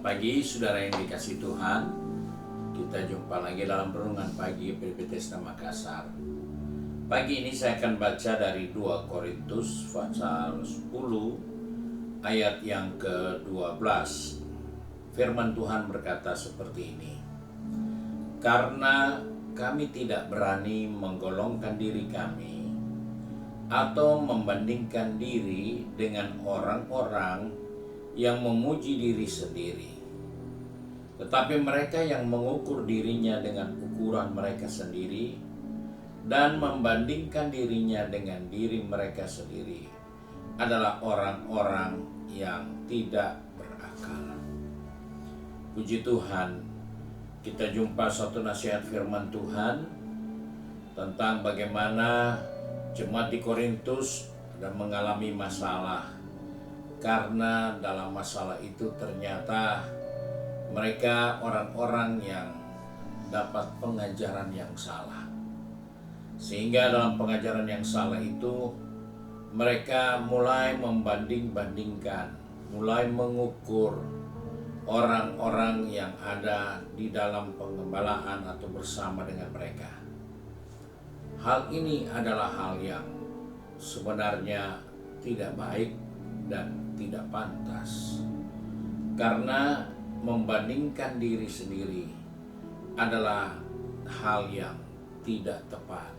Pagi, saudara yang dikasih Tuhan. Kita jumpa lagi dalam renungan pagi PPTS Makassar. Pagi ini saya akan baca dari 2 Korintus pasal 10 ayat yang ke-12. Firman Tuhan berkata seperti ini. Karena kami tidak berani menggolongkan diri kami atau membandingkan diri dengan orang-orang yang memuji diri sendiri, tetapi mereka yang mengukur dirinya dengan ukuran mereka sendiri dan membandingkan dirinya dengan diri mereka sendiri adalah orang-orang yang tidak berakal. Puji Tuhan, kita jumpa suatu nasihat firman Tuhan tentang bagaimana jemaat di Korintus sedang mengalami masalah. Karena dalam masalah itu ternyata mereka orang-orang yang dapat pengajaran yang salah. Sehingga dalam pengajaran yang salah itu mereka mulai membanding-bandingkan, mulai mengukur orang-orang yang ada di dalam pengembalaan atau bersama dengan mereka. Hal ini adalah hal yang sebenarnya tidak baik dan tidak pantas, karena membandingkan diri sendiri adalah hal yang tidak tepat.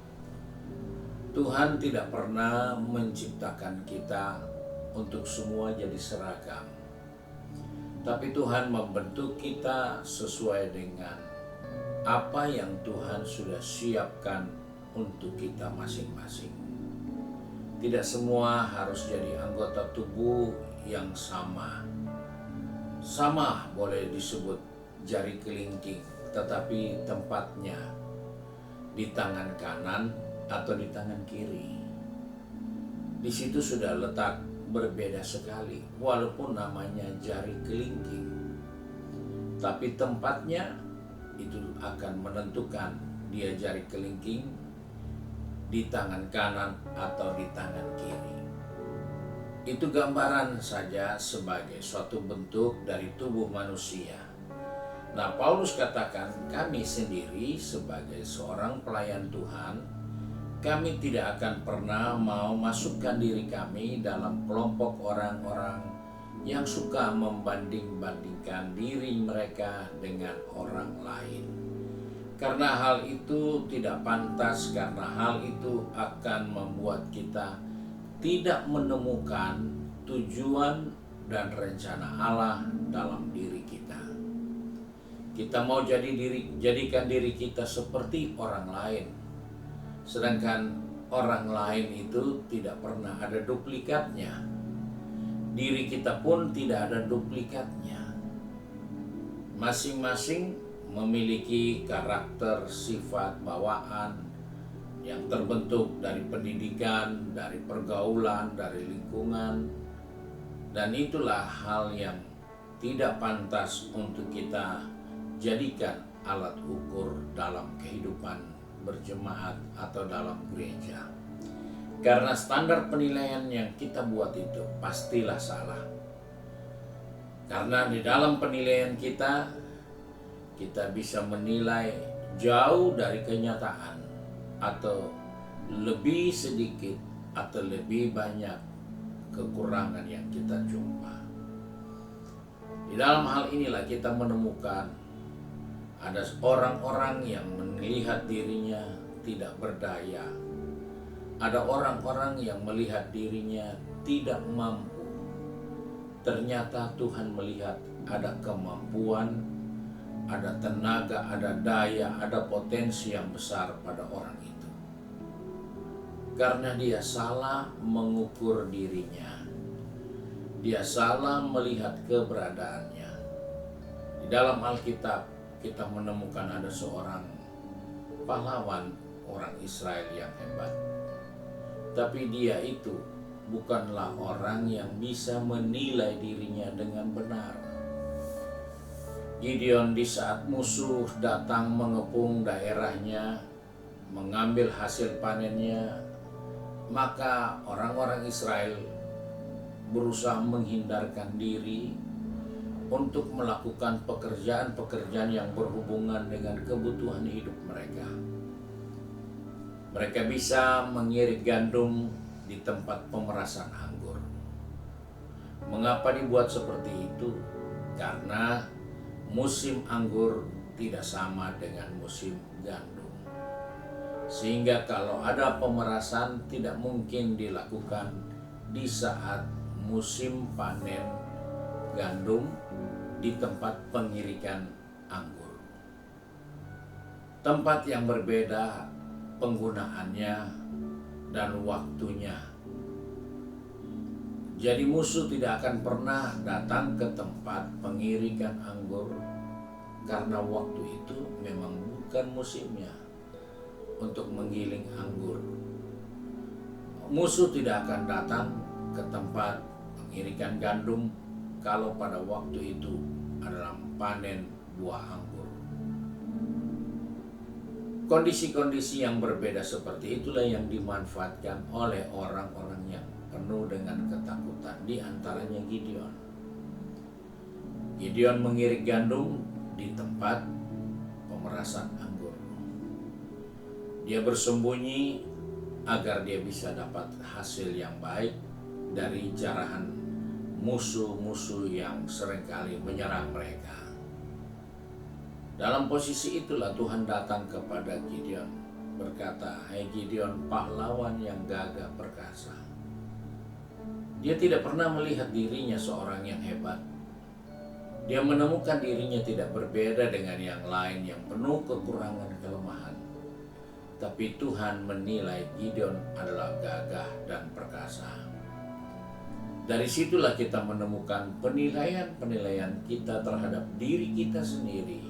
Tuhan tidak pernah menciptakan kita untuk semua jadi seragam, tapi Tuhan membentuk kita sesuai dengan apa yang Tuhan sudah siapkan untuk kita masing-masing. Tidak semua harus jadi anggota tubuh yang sama. Sama boleh disebut jari kelingking, tetapi tempatnya di tangan kanan atau di tangan kiri. Di situ sudah letak berbeda sekali, walaupun namanya jari kelingking. Tapi tempatnya itu akan menentukan dia jari kelingking di tangan kanan atau di tangan kiri. Itu gambaran saja sebagai suatu bentuk dari tubuh manusia. Nah, Paulus katakan kami sendiri sebagai seorang pelayan Tuhan, kami tidak akan pernah mau masukkan diri kami dalam kelompok orang-orang yang suka membanding-bandingkan diri mereka dengan orang lain. Karena hal itu tidak pantas, karena hal itu akan membuat kita tidak menemukan tujuan dan rencana Allah dalam diri kita. Kita mau jadikan diri kita seperti orang lain, sedangkan orang lain itu tidak pernah ada duplikatnya. Diri kita pun tidak ada duplikatnya. Masing-masing memiliki karakter, sifat, bawaan yang terbentuk dari pendidikan, dari pergaulan, dari lingkungan. Dan itulah hal yang tidak pantas untuk kita jadikan alat ukur dalam kehidupan berjemaat atau dalam gereja. Karena standar penilaian yang kita buat itu pastilah salah. Karena di dalam penilaian kita bisa menilai jauh dari kenyataan, atau lebih sedikit atau lebih banyak kekurangan yang kita jumpa. Di dalam hal inilah kita menemukan ada orang-orang yang melihat dirinya tidak berdaya. Ada orang-orang yang melihat dirinya tidak mampu. Ternyata Tuhan melihat ada kemampuan, ada tenaga, ada daya, ada potensi yang besar pada orang itu. Karena dia salah mengukur dirinya, dia salah melihat keberadaannya. Di dalam Alkitab kita menemukan ada seorang pahlawan orang Israel yang hebat. Tapi dia itu bukanlah orang yang bisa menilai dirinya dengan benar. Gideon di saat musuh datang mengepung daerahnya, mengambil hasil panennya, maka orang-orang Israel berusaha menghindarkan diri untuk melakukan pekerjaan-pekerjaan yang berhubungan dengan kebutuhan hidup mereka. Mereka bisa mengirit gandum di tempat pemerasan anggur. Mengapa dibuat seperti itu? Karena musim anggur tidak sama dengan musim gandum. Sehingga kalau ada pemerasan tidak mungkin dilakukan di saat musim panen gandum di tempat pengirikan anggur. Tempat yang berbeda penggunaannya dan waktunya. Jadi musuh tidak akan pernah datang ke tempat pengirikan anggur karena waktu itu memang bukan musimnya untuk menggiling anggur. Musuh tidak akan datang ke tempat pengirikan gandum kalau pada waktu itu adalah panen buah anggur. Kondisi-kondisi yang berbeda seperti itulah yang dimanfaatkan oleh orang-orang yang penuh dengan ketakutan, di antaranya Gideon. Gideon mengirik gandum di tempat pemerasan anggur. Dia bersembunyi agar dia bisa dapat hasil yang baik dari jarahan musuh-musuh yang seringkali menyerang mereka. Dalam posisi itulah Tuhan datang kepada Gideon, berkata, "Hai Gideon, pahlawan yang gagah perkasa." Dia tidak pernah melihat dirinya seorang yang hebat. Dia menemukan dirinya tidak berbeda dengan yang lain yang penuh kekurangan kelemahan. Tapi Tuhan menilai Gideon adalah gagah dan perkasa. Dari situlah kita menemukan penilaian-penilaian kita terhadap diri kita sendiri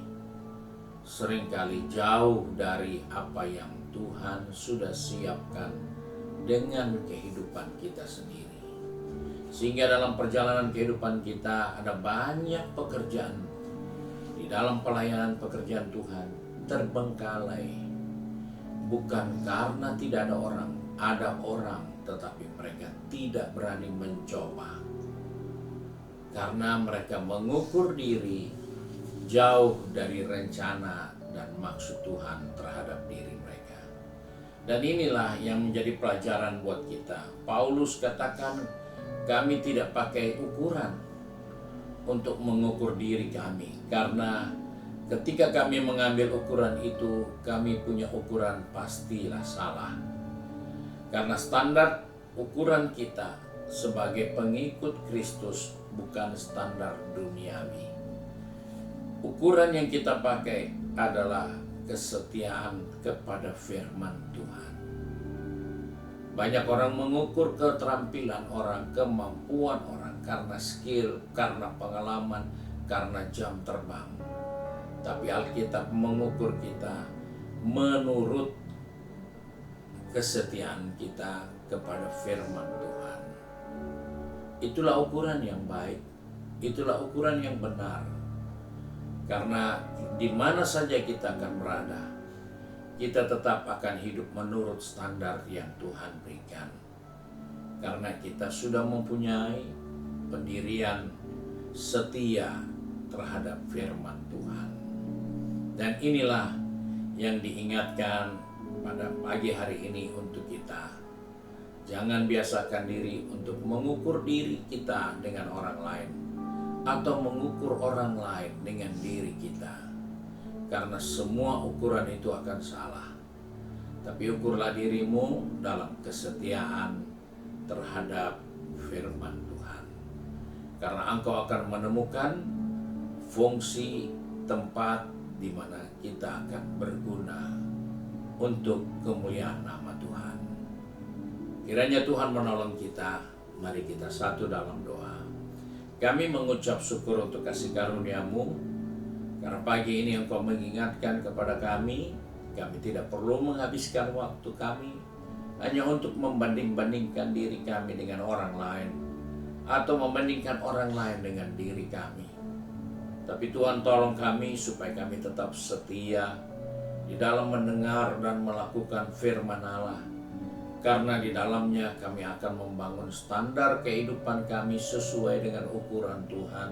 seringkali jauh dari apa yang Tuhan sudah siapkan dengan kehidupan kita sendiri. Sehingga dalam perjalanan kehidupan kita ada banyak pekerjaan di dalam pelayanan pekerjaan Tuhan terbengkalai. Bukan karena tidak ada orang tetapi mereka tidak berani mencoba. Karena mereka mengukur diri jauh dari rencana dan maksud Tuhan terhadap diri mereka. Dan inilah yang menjadi pelajaran buat kita. Paulus katakan, kami tidak pakai ukuran untuk mengukur diri kami. Karena ketika kami mengambil ukuran itu, kami punya ukuran pastilah salah. Karena standar ukuran kita sebagai pengikut Kristus bukan standar duniawi. Ukuran yang kita pakai adalah kesetiaan kepada firman Tuhan. Banyak orang mengukur keterampilan orang, kemampuan orang karena skill, karena pengalaman, karena jam terbang. Tapi Alkitab mengukur kita menurut kesetiaan kita kepada firman Tuhan. Itulah ukuran yang baik, itulah ukuran yang benar. Karena di mana saja kita akan berada, kita tetap akan hidup menurut standar yang Tuhan berikan. Karena kita sudah mempunyai pendirian setia terhadap firman Tuhan. Dan inilah yang diingatkan pada pagi hari ini untuk kita. Jangan biasakan diri untuk mengukur diri kita dengan orang lain, atau mengukur orang lain dengan diri kita. Karena semua ukuran itu akan salah. Tapi ukurlah dirimu dalam kesetiaan terhadap firman Tuhan. Karena engkau akan menemukan fungsi tempat di mana kita akan berguna untuk kemuliaan nama Tuhan. Kiranya Tuhan menolong kita. Mari kita satu dalam doa. Kami mengucap syukur untuk kasih karunia-Mu, karena pagi ini Engkau mengingatkan kepada kami tidak perlu menghabiskan waktu kami hanya untuk membanding-bandingkan diri kami dengan orang lain, atau membandingkan orang lain dengan diri kami. Tapi Tuhan tolong kami supaya kami tetap setia di dalam mendengar dan melakukan firman Allah. Karena di dalamnya kami akan membangun standar kehidupan kami sesuai dengan ukuran Tuhan.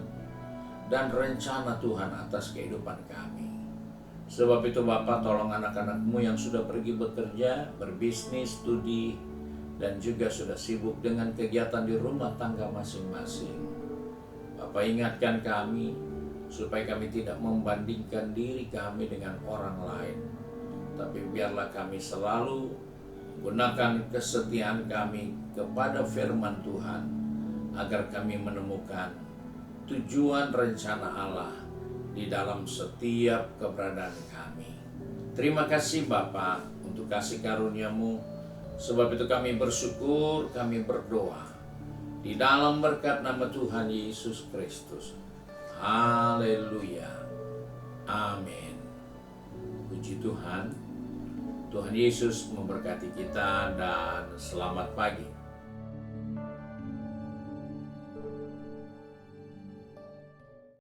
dan rencana Tuhan atas kehidupan kami. Sebab itu Bapa, tolong anak-anak-Mu yang sudah pergi bekerja, berbisnis, studi, dan juga sudah sibuk dengan kegiatan di rumah tangga masing-masing. Bapak, ingatkan kami supaya kami tidak membandingkan diri kami dengan orang lain, tapi biarlah kami selalu gunakan kesetiaan kami kepada firman Tuhan, agar kami menemukan tujuan rencana Allah di dalam setiap keberadaan kami. Terima kasih Bapa untuk kasih karunia-Mu. Sebab itu kami bersyukur, kami berdoa di dalam berkat nama Tuhan Yesus Kristus. Haleluya. Amin. Puji Tuhan. Tuhan Yesus memberkati kita dan selamat pagi.